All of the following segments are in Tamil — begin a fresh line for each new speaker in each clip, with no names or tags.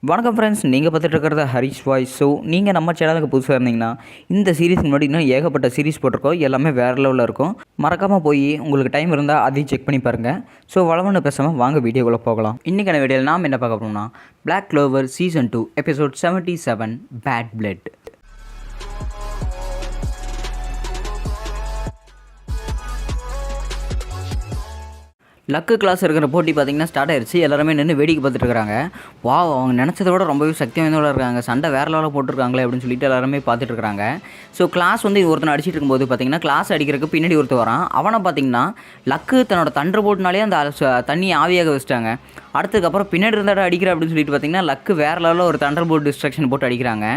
வணக்கம் ஃப்ரெண்ட்ஸ், நீங்கள் பார்த்துட்டு இருக்கிறது ஹரிஷ் வாய்ஸ். ஸோ நீங்கள் நம்ம சேனலுக்கு புதுசாக இருந்தீங்கன்னா இந்த சீரிஸ் முன்னாடி இன்னும் ஏகப்பட்ட சீரிஸ் போட்டிருக்கோம். எல்லாமே வேறு லெவலில் இருக்கும். மறக்காமல் போய் உங்களுக்கு டைம் இருந்தால் அதையும் செக் பண்ணி பாருங்கள். ஸோ வளவன்னு பேசாமல் வாங்க வீடியோக்குள்ளே போகலாம். இன்றைக்கான வீடியோவில் நாம் என்ன பார்க்க போகிறோம்னா black clover season 2 episode 77 bad blood. Luck class இருக்கிற போட்டி பார்த்திங்கன்னா ஸ்டார்ட் ஆயிடுச்சு. எல்லாருமே நின்று வேடிக்கை பார்த்துட்டு இருக்காங்க. அவங்க நினச்சதை விட ரொம்பவே சக்தி வாய்ந்தவங்களா இருக்காங்க. சண்டை வேறு லெவலில் போட்டுருக்காங்களே அப்படின்னு சொல்லிட்டு எல்லாருமே பார்த்துட்டு இருக்காங்க. ஸோ கிளாஸ் வந்து ஒருத்தனை அடிச்சிட்டு இருக்கும்போது பார்த்திங்கன்னா கிளாஸ் அடிக்கிறதுக்கு பின்னாடி ஒருத்தர் வரான். அவனை பார்த்திங்கன்னா லக்கு தன்னோட தண்டர் போட்டுனாலே அந்த தண்ணி ஆவியாக வச்சுட்டாங்க. அடுத்ததுக்கப்புறம் பின்னாடி இருந்தாட அடிக்கிற அப்படின்னு சொல்லிட்டு பார்த்திங்கன்னா லக்கு வேறு லெவலில் ஒரு தண்டர் போர்ட் டிஸ்ட்ரக்ஷன் போட்டு அடிக்கிறாங்க.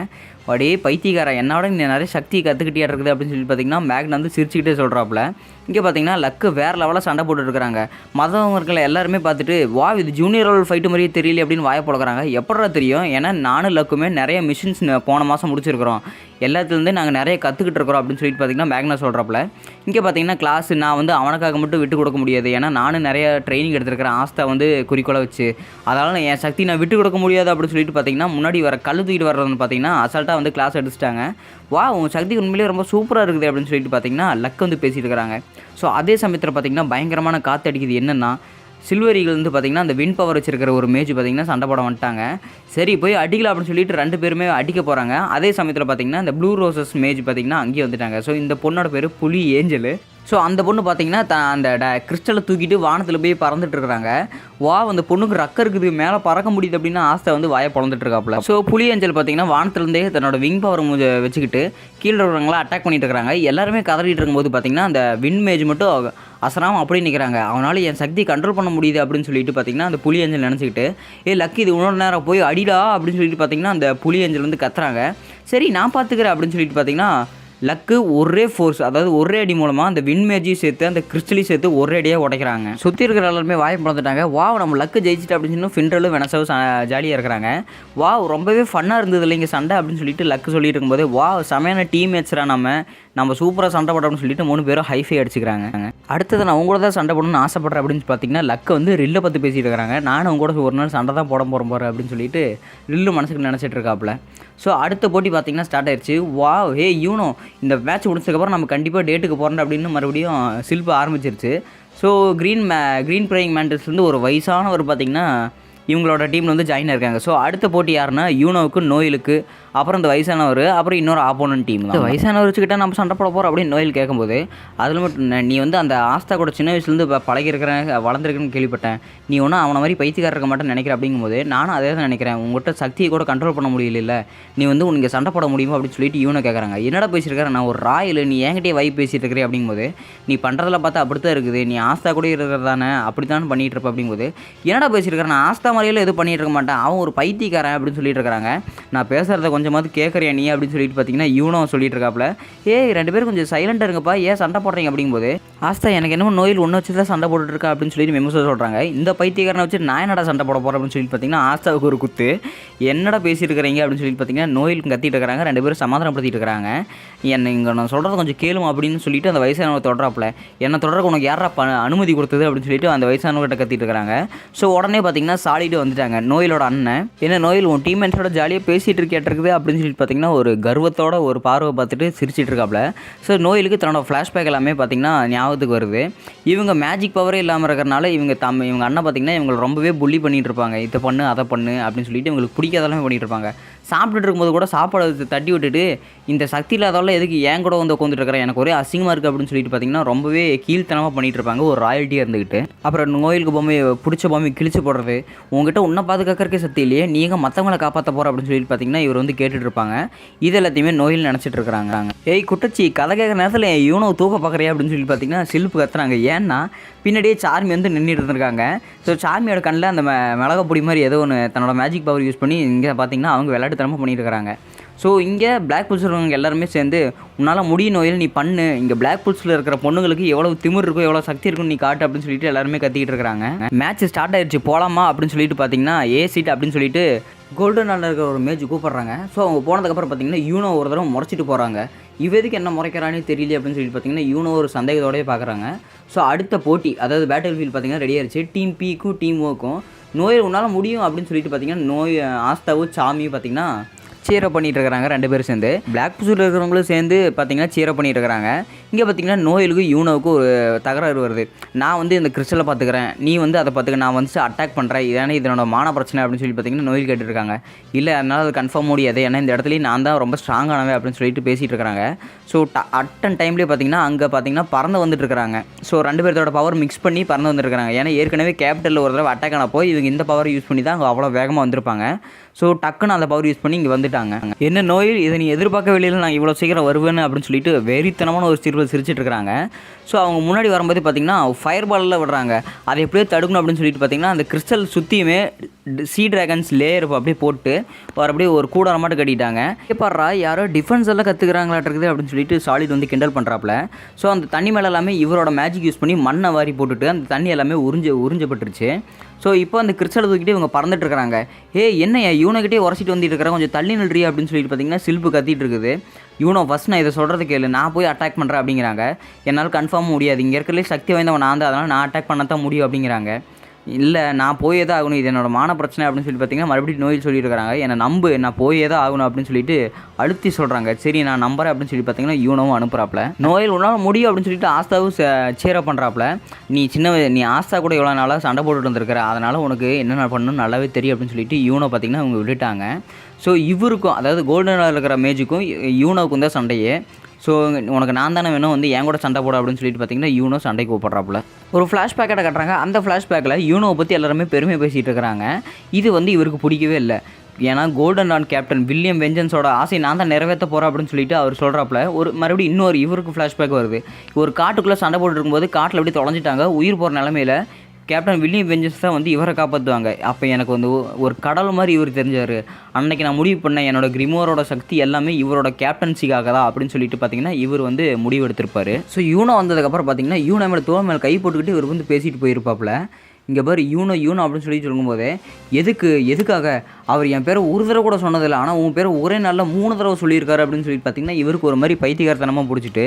அப்படியே பைத்தியக்காரன், என்னோட நீ நிறைய சக்தி கற்றுக்கிட்டே இருக்குது அப்படின்னு சொல்லி பார்த்திங்கன்னா மேக்னா வந்து சிரிச்சுக்கிட்டே சொல்கிறாப்புல. இங்கே பார்த்திங்கன்னா லக்கு வேறு லெவலில் சண்டை போட்டுருக்காங்க. மற்றவங்க எல்லாருமே பார்த்துட்டு இது ஜூனியர் லெவல் ஃபைட்டு மாதிரியே தெரியல அப்படின்னு வாயை போடுறாங்க. எப்படா தெரியும், ஏன்னா நானும் லக்குமே நிறைய மிஷின்ஸ் போன மாதம் முடிச்சிருக்கிறோம். எல்லாத்துலேருந்தே நாங்கள் நிறைய கற்றுக்கிட்டு இருக்கிறோம் அப்படின்னு சொல்லிட்டு பார்த்திங்கன்னா மேக்னா சொல்கிறாப்புல. இங்கே பார்த்திங்கன்னா கிளாஸ் நான் வந்து அவனுக்காக மட்டும் விட்டு கொடுக்க முடியாது, ஏன்னா நானும் நிறைய ட்ரைனிங் எடுத்துருக்கிறேன் ஆஸ்தா வந்து குறிக்கோளை வச்சு. அதனால் என் சக்தி நான் விட்டு கொடுக்க முடியாது அப்படின்னு சொல்லிட்டு பார்த்திங்கன்னா முன்னாடி வர கல் தூக்கிட்டு வர்றதுன்னு பார்த்திங்கன்னா அசால்ட்டாக வந்து கிளாஸ் எடுத்துட்டாங்க. உங்கள் சக்தி உண்மையிலேயே ரொம்ப சூப்பராக இருக்குது அப்படின்னு சொல்லிட்டு பார்த்திங்கன்னா லக் வந்து பேசிட்டு இருக்கிறாங்க. ஸோ அதே சமயத்தில் பார்த்திங்கன்னா பயங்கரமான காற்று அடிக்குது. என்னென்னா சில்வர் ஈகிள் வந்து பார்த்திங்கன்னா அந்த வின் பவர் வச்சிருக்கிற ஒரு மேஜ் பார்த்திங்கன்னா சண்டை போட வந்துட்டாங்க. சரி போய் அடிக்கல அப்படின்னு சொல்லிட்டு ரெண்டு பேருமே அடிக்க போகிறாங்க. அதே சமயத்தில் பார்த்திங்கன்னா இந்த ப்ளூ ரோசஸ் மேஜ் பார்த்திங்கன்னா அங்கேயே வந்துட்டாங்க. ஸோ இந்த பொண்ணோட பேர் புலி ஏஞ்சலு. ஸோ அந்த பொண்ணு பார்த்திங்கன்னா அந்த கிறிஸ்டலை தூக்கிட்டு வானத்தில் போய் பறந்துட்டு இருக்கிறாங்க. அந்த பொண்ணுக்கு ரக்க இருக்குது, மேலே பறக்க முடியுது அப்படின்னு ஆஸ்தை வந்து வாயை பிறந்துட்டு இருக்காப்புல. ஸோ புலி ஏஞ்சல் பார்த்திங்கன்னா வானத்துலேருந்தே தன்னோட விங் பவர் வச்சுக்கிட்டு கீழே இருக்கிறவங்களாம் அட்டாக் பண்ணிட்டு இருக்கிறாங்க. எல்லாருமே கதறிட்டு இருக்கும்போது பார்த்திங்கன்னா அந்த வின் மேஜ் மட்டும் அசராமல் அப்படியே நிற்கிறாங்க. அவனால் என் சக்தி கண்ட்ரோல் பண்ண முடியுது அப்படின்னு சொல்லிட்டு பார்த்திங்கன்னா அந்த புலி ஏஞ்சல் நினச்சிக்கிட்டு லக்கி இது இன்னொரு நேரம் போய் அடிடா அப்படின்னு சொல்லிட்டு பார்த்திங்கன்னா அந்த புலி ஏஞ்சல் வந்து கத்துறாங்க. சரி நான் பார்த்துக்கிறேன் அப்படின்னு சொல்லிட்டு பார்த்திங்கன்னா லக்கு ஒரே ஃபோர்ஸ், அதாவது ஒரே அடி மூலமாக அந்த வின் மேஜையும் சேர்த்து அந்த கிறிஸ்டலையும் சேர்த்து ஒரே அடியாக உடைக்கிறாங்க. சுற்றி இருக்கிற எல்லாருமே வாயை பிறந்துட்டாங்க. நம்ம லக்கு ஜெயிச்சிட்டு அப்படின்னு சொல்லி ஃபின்டலும் வெனசாவும் ஜாலியாக இருக்கிறாங்க. ரொம்பவே ஃபன்னாக இருந்தது இல்லைங்க சண்டை அப்படின்னு சொல்லிட்டு லக்கு சொல்லிட்டு இருக்கும்போது செமையான டீம் மேட்ச்ரா நம்ம சூப்பராக சண்டை போடணும்னு சொல்லிட்டு 3 பேரும் ஹைஃபை அடிச்சுக்கிறாங்க. அடுத்தது நான் உங்களோட தான் சண்டை போடணும்னு ஆசைப்படுறேன் அப்படின்னு பார்த்தீங்கன்னா லக்கு வந்து ரில்லை பற்றி பேசிட்டு இருக்கிறாங்க. நானும் அவங்க கூட ஒரு நாள் சண்டை தான் போகிறேன் அப்படின்னு சொல்லிட்டு ரில்லு மனசுக்கு நினச்சிட்டு இருக்காப்புல. ஸோ அடுத்த போட்டி பார்த்திங்கன்னா ஸ்டார்ட் ஆயிடுச்சு. யூனோ இந்த மேட்ச் முடிச்சதுக்கப்புறம் நம்ம கண்டிப்பாக டேட்டுக்கு போகிறோம் அப்படின்னு மறுபடியும் சில்பு ஆரம்பிச்சிருச்சு. ஸோ க்ரீன் ப்ரேயிங் மேண்டல்ஸ்லேருந்து ஒரு வயசானவர் பார்த்திங்கன்னா இவங்களோட டீமில் வந்து ஜாயின் ஆயிருக்காங்க. ஸோ அடுத்த போட்டி யாருன்னா யூனோவுக்கு நோயிலுக்கு, அப்புறம் இந்த வயசானவர், அப்புறம் இன்னொரு ஆப்போனன்ட் டீம் தான். வயசானவர் வச்சுக்கிட்டா நம்ம சண்டை போட போகிறோம் அப்படின்னு நோயில் கேட்கும்போது அதில் மட்டும் நீ வந்து அந்த ஆஸ்தா கூட சின்ன வயசுலேருந்து பழகிருக்கிறேன் வளர்ந்துருக்குன்னு கேள்விப்பட்டேன், நீ ஒன்றும் அவனை மாதிரி பைத்தியக்கார இருக்க மாட்டேன்னு நினைக்கிறேன் அப்படிங்கும்போது நானும் அதே தான் நினைக்கிறேன், உங்கள்கிட்ட சக்தியை கூட கண்ட்ரோல் பண்ண முடியல, நீ வந்து உனக்கு சண்டை போட முடியுமா அப்படின்னு சொல்லிட்டு யூனோ கேட்குறாங்க. என்னடா பேசியிருக்காரு, நான் ஒரு ராயில், நீ என்கிட்டயே வை பேசிட்டு இருக்கிறேன் அப்படிங்கும்போது நீ பண்ணுறதில் பார்த்தா அப்படி தான் இருக்குது, நீ ஆஸ்தா கூட இருக்கிறதானே அப்படி தான் பண்ணிகிட்டு இருப்ப அப்படிங்கும்போது என்னடா பேசியிருக்கிறேன், நான் ஆஸ்தா மாதிரியில் எதுவும் பண்ணிகிட்டு இருக்க மாட்டேன், அவன் ஒரு பைத்தியக்காரன் அப்படின்னு சொல்லிட்டு இருக்கிறாங்க. நான் பேசுகிறத கொஞ்சமாவது கேட்குறியா நீ அப்படின்னு சொல்லிட்டு பார்த்தீங்கன்னா யூனோ சொல்லிட்டு இருக்காப்புல. ரெண்டு பேரும் கொஞ்சம் சைலண்டாக இருங்கப்பா, ஏன் சண்டை போடுறீங்க அப்படிங்கும்போது ஆஸ்தா எனக்கு என்னமோ நோயில் ஒன்று வச்சு தான் சண்டை போட்டுட்டு இருக்கா அப்படின்னு சொல்லிட்டு மெமோஸாக சொல்கிறாங்க. இந்த பைத்தியக்காரனை வச்சு நான் என்னடா சண்டை போட போகிறேன் அப்படின்னு சொல்லிட்டு பார்த்தீங்கன்னா ஆஸ்தாவுக்கு ஒரு குத்து. என்னடா பேசிட்டு இருக்கிறீங்க அப்படின்னு சொல்லிட்டு பார்த்தீங்கன்னா நோயிலுக்கு கத்திட்டு இருக்கிறாங்க. ரெண்டு பேரும் சமாதானப்படுத்திட்டு இருக்கிறாங்க. இங்கே நான் சொல்கிறத கொஞ்சம் கேளும் அப்படின்னு சொல்லிட்டு அந்த வயசானவங்க தொடராப்புல. என்ன தொடர்க்கு உனக்கு யாரா அனுமதி கொடுத்தது அப்படின்னு சொல்லிட்டு அந்த வயசானவங்கிட்ட கத்திட்டு இருக்கிறாங்க. ஸோ உடனே பார்த்தீங்கன்னா சாலிட்டு வந்துட்டாங்க நோயிலோட அண்ணன். என்ன நோயில் உன் டீம் மேட்ஸோட ஜாலியாக பேசிகிட்டு கேட்டிருக்குது அப்படின்னு சொல்லிட்டு பார்த்தீங்கன்னா ஒரு கர்வத்தோட ஒரு பார்வை பார்த்துட்டு சிரிச்சிட்டு இருக்காப்புல. ஸோ நோயிலுக்கு தன்னோட ஃப்ளாஷ்பேக் எல்லாமே பார்த்தீங்கன்னா ஞாபகத்துக்கு வருது. இவங்க மேஜிக் பவரே இல்லாமல் இருக்கிறனால இவங்க அண்ணன் பார்த்தீங்கன்னா இவங்களை ரொம்பவே புள்ளி பண்ணிகிட்டு இருப்பாங்க. இதை பண்ணு அதை பண்ணு அப்படின்னு சொல்லிட்டு இவங்களுக்கு பிடிக்காதெல்லாமே பண்ணிகிட்டு இருப்பாங்க. சாப்பிட்டுட்டு இருக்கும்போது கூட சாப்பாடு தட்டி விட்டுட்டு இந்த சக்தி இல்லாதவள எதுக்கு ஏன் கூட வந்து உட்காந்துட்டு இருக்கிறேன், எனக்கு ஒரே அசிங்கமாக இருக்குது அப்படின்னு சொல்லிட்டு பார்த்தீங்கன்னா ரொம்பவே கீழ்த்தனமாக பண்ணிகிட்டு இருப்பாங்க ஒரு ராயல்ட்டியாக இருந்துக்கிட்டு. அப்புறம் நோயிலுக்கு பிடிச்ச பொம்மை கிழிச்சு போடுறது, உங்ககிட்ட உன்னை பாதுகாக்கிறக்கே சக்தி இல்லையே, நீங்கள் மற்றவங்களை காப்பாற்ற போகிற அப்படின்னு சொல்லிட்டு பார்த்தீங்கன்னா இவர் வந்து கேட்டுட்டு இருப்பாங்க. இது எல்லாத்தையுமே நோயில் நினச்சிட்டு இருக்கிறாங்க. குட்டச்சி கதை கேட்குற நேரத்தில் யூனோ தூக்க பார்க்குறியா அப்படின்னு சொல்லி பார்த்தீங்கன்னா சில்பு கத்துறாங்க. ஏன்னா பின்னாடியே சார்மி வந்து நின்றுட்டு இருந்திருக்காங்க. ஸோ சார்மியோட கண்ணில் அந்த மிளகா பொடி மாதிரி ஏதோ ஒன்று தன்னோட மேஜிக் பவர் யூஸ் பண்ணி இங்கே பார்த்தீங்கன்னா அவங்க விளையாட்டுத்தனமாக பண்ணிட்டு இருக்கிறாங்க. ஸோ இங்கே பிளாக் புல்ஸ்றவங்க எல்லாருமே சேர்ந்து உன்னால் முடியும் நோயில் நீ பண்ணு, இங்கே பிளாக் புல்ஸில் இருக்கிற பொண்ணுங்களுக்கு எவ்வளோ திமிர் இருக்கோ எவ்வளோ சக்தி இருக்குன்னு நீ காட்டு அப்படின்னு சொல்லிட்டு எல்லாருமே கத்திக்கிட்டு இருக்கிறாங்க. மேட்ச் ஸ்டார்ட் ஆயிடுச்சு போகலாமா அப்படின்னு சொல்லிட்டு பார்த்தீங்கன்னா சீட் அப்படின்னு சொல்லிட்டு கோல்டன் நாளில் இருக்கிற ஒரு மேட்ச் கூப்பிட்றாங்க. ஸோ அவங்க போனதுக்கப்புறம் பார்த்தீங்கன்னா யூனோ ஒரு தடவை முறைச்சிட்டு போகிறாங்க. இவதுக்கு என்ன முறைக்கிறானே தெரியல அப்படின்னு சொல்லிட்டு பார்த்தீங்கன்னா யூனோ ஒரு சந்தேகத்தோடய பார்க்குறாங்க. ஸோ அடுத்த போட்டி அதாவது பேட்டில் ஃபீல்ட் பார்த்தீங்கன்னா ரெடி ஆயிடுச்சு. டீம் பிக்கும் டீம் ஓக்கும் நோயல் உன்னால் முடியும் அப்படின்னு சொல்லிட்டு பார்த்தீங்கன்னா ஆஸ்தாவும் சாமியும் பார்த்தீங்கன்னா சீரப் பண்ணிட்டு இருக்கிறாங்க 2 பேரும் சேர்ந்து. பிளாக் புசூரில் இருக்கிறவங்களும் சேர்ந்து பார்த்தீங்கன்னா சீரப் பண்ணிட்டு இருக்கிறாங்க. இங்கே பார்த்தீங்கன்னா நோயலுக்கு யூனோவுக்கு ஒரு தகராறு வருது. நான் வந்து இந்த கிறிஸ்டலை பார்த்துக்கிறேன், நீ வந்து அதை பார்த்துக்க, நான் வந்து அட்டாக் பண்ணுறேன், ஏன்னா இதனோட மான பிரச்சனை அப்படின்னு சொல்லி பார்த்தீங்கன்னா நோயல் கேட்டுருக்காங்க. இல்லை அதனால் அது கன்ஃபார்ம் முடியாது, ஏன்னா இந்த இடத்துலையும் நான் தான் ரொம்ப ஸ்ட்ராங்கானவே அப்படின்னு சொல்லிட்டு பேசிகிட்டு இருக்கிறாங்க. ஸோ அட்டன் டைம்லேயே பார்த்தீங்கன்னா அங்கே பார்த்தீங்கன்னா பறந்து வந்துட்டு இருக்கிறாங்க. ஸோ 2 பேர்த்தோட பவர் மிக்ஸ் பண்ணி பறந்து வந்துருக்காங்க. ஏன்னா ஏற்கனவே கேபிட்டலில் ஒரு தடவை அட்டாக் ஆனப்போ இவங்க இந்த பவர் யூஸ் பண்ணி தான் அங்கே அவ்வளோ வேகமாக வந்திருப்பாங்க. ஸோ டக்குன்னு அந்த பவர் யூஸ் பண்ணி இங்கே வந்துட்டாங்க. என்ன நோயில் இதை நீ எதிர்பார்க்க வெளியில் நான் இவ்வளோ சீக்கிரம் வருவேன்னு அப்படின்னு சொல்லிட்டு வெறித்தனமான ஒரு சிரிச்சிட்டு இருக்கிறாங்க. ஸோ அவங்க முன்னாடி வரும்போது பார்த்தீங்கன்னா ஃபயர் பாலில் விடுறாங்க. அதை எப்படியே தடுக்கணும் அப்படின்னு சொல்லிட்டு பார்த்தீங்கன்னா அந்த கிறிஸ்டல் சுற்றியுமே சீ ட்ராகன்ஸ் லேயர் அப்படியே போட்டு அப்படியே ஒரு கூடாரம் மட்டும் கட்டிட்டாங்க. பாடுறா யாரோ டிஃபென்ஸ் எல்லாம் கற்றுக்கிறாங்களாட்டு இருக்குது அப்படின்னு சொல்லிட்டு சாலிட் வந்து கிண்டல் பண்ணுறாப்புல. ஸோ அந்த தண்ணி மேலே எல்லாமே இவரோட மேஜிக் யூஸ் பண்ணி மண்ணை வாரி போட்டுட்டு அந்த தண்ணி எல்லாமே உறிஞ்சப்பட்டுருச்சு. ஸோ இப்போ அந்த கிறிஸ்டலை தூக்கிட்டு இவங்க பறந்துட்டு இருக்கிறாங்க. என்ன யூனோக்கிட்டே உரசிட்டு வந்துட்டு இருக்கிறாங்க, கொஞ்சம் தள்ளி நில்றி அப்படின்னு சொல்லிட்டு பார்த்தீங்கன்னா சில்பு கத்திட்டு இருக்குது. யூனோ ஃபஸ்ட் நான் இதை சொல்கிறது கேளு, நான் போய் அட்டாக் பண்ணுறேன் அப்படிங்கிறாங்க. என்னால் கன்ஃபார்ம் முடியாது, இங்கே இருக்கிறதுலே சக்தி வாய்ந்தவன் நான் தான், அதனால் நான் அட்டாக் பண்ண தான் முடியும் அப்படிங்கிறாங்க. இல்லை நான் போயே தான் ஆகணும், இது என்னோட மான பிரச்சனை அப்படின்னு சொல்லி பார்த்தீங்கன்னா மறுபடியும் நோயில் சொல்லியிருக்கிறாங்க. என்னை நம்பு, நான் போயே தான் ஆகணும் அப்படின்னு சொல்லிட்டு அழுத்தி சொல்கிறாங்க. சரி நான் நம்புறேன் அப்படின்னு சொல்லி பார்த்தீங்கன்னா யூனோவும் அனுப்புகிறாப்புல. நோயில் உன்னால் முடியும் அப்படின்னு சொல்லிட்டு ஆஸ்தாவும் சேரப் பண்ணுறாப்புல. நீ ஆஸ்தா கூட எவ்வளோ நாளாக சண்டை போட்டுட்டு வந்திருக்கிற, அதனால் உனக்கு என்னென்ன பண்ணணும்னு நல்லாவே தெரியும் அப்படின்னு சொல்லிட்டு யூனோ பார்த்தீங்கன்னா அவங்க விட்டுட்டாங்க. ஸோ இவருக்கும் அதாவது கோல்டனில் இருக்கிற மேஜுக்கும் யூனோவுக்கும் தான் சண்டையே. ஸோ உனக்கு நான் தானே வேணும், வந்து என் கூட சண்டை போட அப்படின்னு சொல்லிட்டு பார்த்தீங்கன்னா யூனோ சண்டைக்கு கூப்பிட்றாப்புல. ஒரு ஃப்ளாஷ்பேக்கை கட்டுறாங்க. அந்த ஃப்ளாஷ்பேக்கில் யூனோவை பற்றி எல்லாருமே பெருமை பேசிகிட்டு இருக்கிறாங்க. இது வந்து இவருக்கு பிடிக்கவே இல்லை. ஏன்னா கோல்டன் டான் கேப்டன் வில்லியம் வெஞ்சன்ஸோட ஆசை நான் தான் நிறைவேற்ற போகிறேன் அப்படின்னு சொல்லிட்டு அவர் சொல்கிறாப்புல. மறுபடியும் இன்னொரு இவருக்கு ஃப்ளாஷ்பேக் வருது. ஒரு காட்டுக்குள்ளே சண்டை போட்டு இருக்கும்போது காட்டில் எப்படி தொலைஞ்சிட்டாங்க, உயிர் போகிற நிலமையில் கேப்டன் வில்லியம் வெஞ்சன்ஸ் தான் வந்து இவரை காப்பாற்றுவாங்க. அப்போ எனக்கு வந்து ஒரு கடல் மாதிரி இவர் தெரிஞ்சார். அன்றைக்கி நான் முடிவு பண்ணேன் என்னோட கிரிமோரோட சக்தி எல்லாமே இவரோட கேப்டன்சிக்காக தான் அப்படின்னு சொல்லிட்டு பார்த்தீங்கன்னா இவர் வந்து முடிவு எடுத்திருப்பார். ஸோ யூனோ வந்ததுக்கப்புறம் பார்த்தீங்கன்னா யூனோ மேலே தோல் மேலே கை போட்டுக்கிட்டு இவர் வந்து பேசிட்டு போயிருப்பாப்புல. இங்கே பாரு யூனோ அப்படின்னு சொல்லி சொல்லும்போதே எதுக்காக அவர் என் பேரை ஒரு தடவை கூட சொன்னதில்லை, ஆனால் உன் பேரை ஒரே நாளில் 3 தடவை சொல்லியிருக்காரு அப்படின்னு சொல்லிட்டு பார்த்தீங்கன்னா இவருக்கு ஒரு மாதிரி பைத்தியகாரத்தனமாக பிடிச்சிட்டு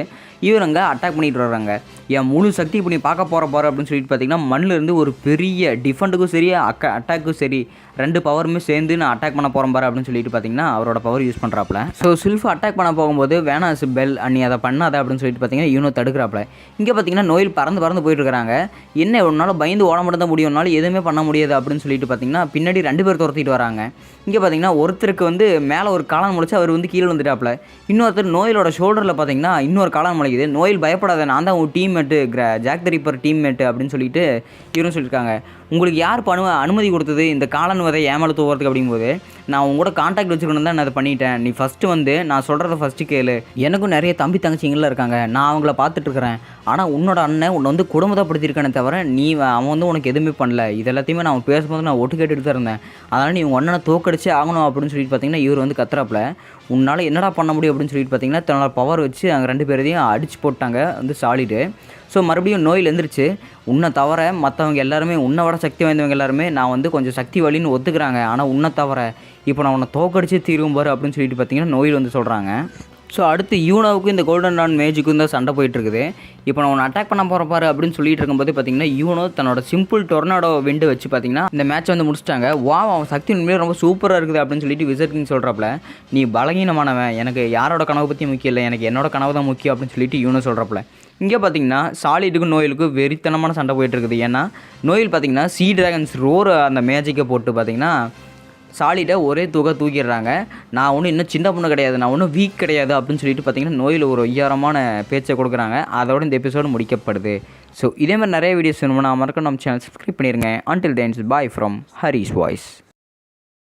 இவர் அங்கே அட்டாக் பண்ணிட்டு வர்றாங்க. என் முழு சக்தி இப்போ நீ பார்க்க போகிற அப்படின்னு சொல்லிட்டு பார்த்தீங்கன்னா மண்ணிலேருந்து ஒரு பெரிய டிஃபெண்டுக்கும் சரி அட்டாக்கும் சரி 2 பவருமே சேர்ந்து நான் அட்டாக் பண்ண போகிறேன் பாரு அப்படின்னு சொல்லிட்டு பார்த்தீங்கன்னா அவரோட பவர் யூஸ் பண்ணுறாப்புல. ஸோ சில்ஃபு அட்டாக் பண்ண போகும்போது வேணாம் பெல் நீ அதை பண்ணாத அப்படின்னு சொல்லிட்டு பார்த்தீங்கன்னா யூனோ தடுக்கிறாப்புல. இங்கே பார்த்தீங்கன்னா நோயில் பறந்து போயிட்டு இருக்கிறாங்க. என்ன உன்னால பயந்து ஓட மட்டும் தான் முடியும்னால எதுவுமே பண்ண முடியாது அப்படின்னு சொல்லிட்டு பார்த்தீங்கன்னா பின்னாடி 2 பேர் துரத்திட்டு வராங்க. இங்கே பார்த்தீங்கன்னா ஒருத்தருக்கு வந்து மேலே ஒரு காளான் முளைச்சு அவர் வந்து கீழே வந்துட்டாப்புல. இன்னொருத்தர் நோயிலோட ஷோல்டரில் பார்த்தீங்கன்னா இன்னொரு காளான் முளைக்குது. நோயில் பயப்படாத, நான் தான் உன் teammate Jack the Ripper teammate அப்படின்னு சொல்லிட்டு இவரும் சொல்லியிருக்காங்க. உங்களுக்கு யார் அனுமதி கொடுத்தது இந்த காளான் வதை ஏமால தூவறதுக்கு அப்படிங்கும்போது நான் உங்களோட கான்டாக்ட் வச்சுக்கணும் தான் நான் அதை பண்ணிட்டேன். நீ ஃபஸ்ட்டு வந்து நான் சொல்கிறத ஃபஸ்ட்டு கேளு. எனக்கும் நிறைய தம்பி தங்கச்சிங்களாம் இருக்காங்க, நான் அவங்கள பார்த்துட்ருக்கிறேன். ஆனால் உன்னோட அண்ணன் உன்னை வந்து குடும்பத்தைப்படுத்தியிருக்கானே தவிர அவன் வந்து உனக்கு எதுவுமே பண்ணல. இது எல்லாத்தையுமே நான் பேசும்போது நான் ஒட்டு கேட்டுட்டு தான் இருந்தேன். அதனால் நீ உங்கள் அண்ணனை தோக்கடிச்சே ஆகணும் அப்படின்னு சொல்லிட்டு பார்த்தீங்கன்னா இவர் வந்து கத்துறாப்புல. உன்னால் என்னடா பண்ண முடியும் அப்படின்னு சொல்லிட்டு பார்த்தீங்கன்னா தன்னோட பவர் வச்சு அங்கே 2 பேரையும் அடிச்சு போட்டாங்க வந்து சாலிடு. ஸோ மறுபடியும் நோயில் எழுந்திரிச்சு உன்னை தவிர மற்றவங்க எல்லாருமே உன்னை விட சக்தி வாய்ந்தவங்க எல்லாருமே நான் வந்து கொஞ்சம் சக்தி வழின்னு ஒத்துக்கிறாங்க, ஆனால் உன்னை தவிர இப்போ நான் உன்னை தோக்கடிச்சே தீரும் பாரு அப்படின்னு சொல்லிட்டு பார்த்தீங்கன்னா நோயில் வந்து சொல்கிறாங்க. ஸோ அடுத்து யூனோவுக்கும் இந்த கோல்டன் டான் மேஜுக்கும் தான் சண்டை போயிட்டுருக்குது. இப்போ நான் உன்னை அட்டாக் பண்ண போகிறப்பாரு அப்படின்னு சொல்லிட்டு இருக்கும்போது பார்த்தீங்கன்னா யூனோ தன்னோட சிம்பிள் டொர்னாடோ விண்டு வச்சு பார்த்தீங்கன்னா இந்த மேட்ச் வந்து முடிச்சிட்டாங்க. அவன் சக்தி உண்மையிலே ரொம்ப சூப்பராக இருக்குது அப்படின்னு சொல்லிட்டு விசட் கிங் சொல்கிறப்பல, நீ பலகீனமானவன், எனக்கு யாரோட கனவு பற்றி முக்கியம் இல்லை, எனக்கு என்னோட கனவு தான் முக்கியம் அப்படின்னு சொல்லிட்டு யூனோ சொல்கிறப்பல. இங்கே பார்த்தீங்கன்னா சாலிட்டுக்கும் நோயிலுக்கும் வெறித்தனமான சண்டை போயிட்டுருக்குது. ஏன்னா நோயில் பார்த்தீங்கன்னா சீ ட்ராகன்ஸ் ரோர் அந்த மேஜிக்கை போட்டு பார்த்தீங்கன்னா சாலிட்டை ஒரே தூக்கிடுறாங்க. நான் ஒன்றும் இன்னும் சின்ன பொண்ணு கிடையாது, நான் ஒன்றும் வீக் கிடையாது அப்படின்னு சொல்லிட்டு பார்த்தீங்கன்னா நோயில் ஒரு உயரமான பேச்சை கொடுக்குறாங்க. அதோட இந்த எபிசோடு முடிக்கப்படுது. ஸோ இதே மாதிரி நிறைய வீடியோஸ் வேணும்னா மறக்க நம்ம சேனல் சப்ஸ்கிரைப் பண்ணிடுங்க. Until then's bye from Haris voice.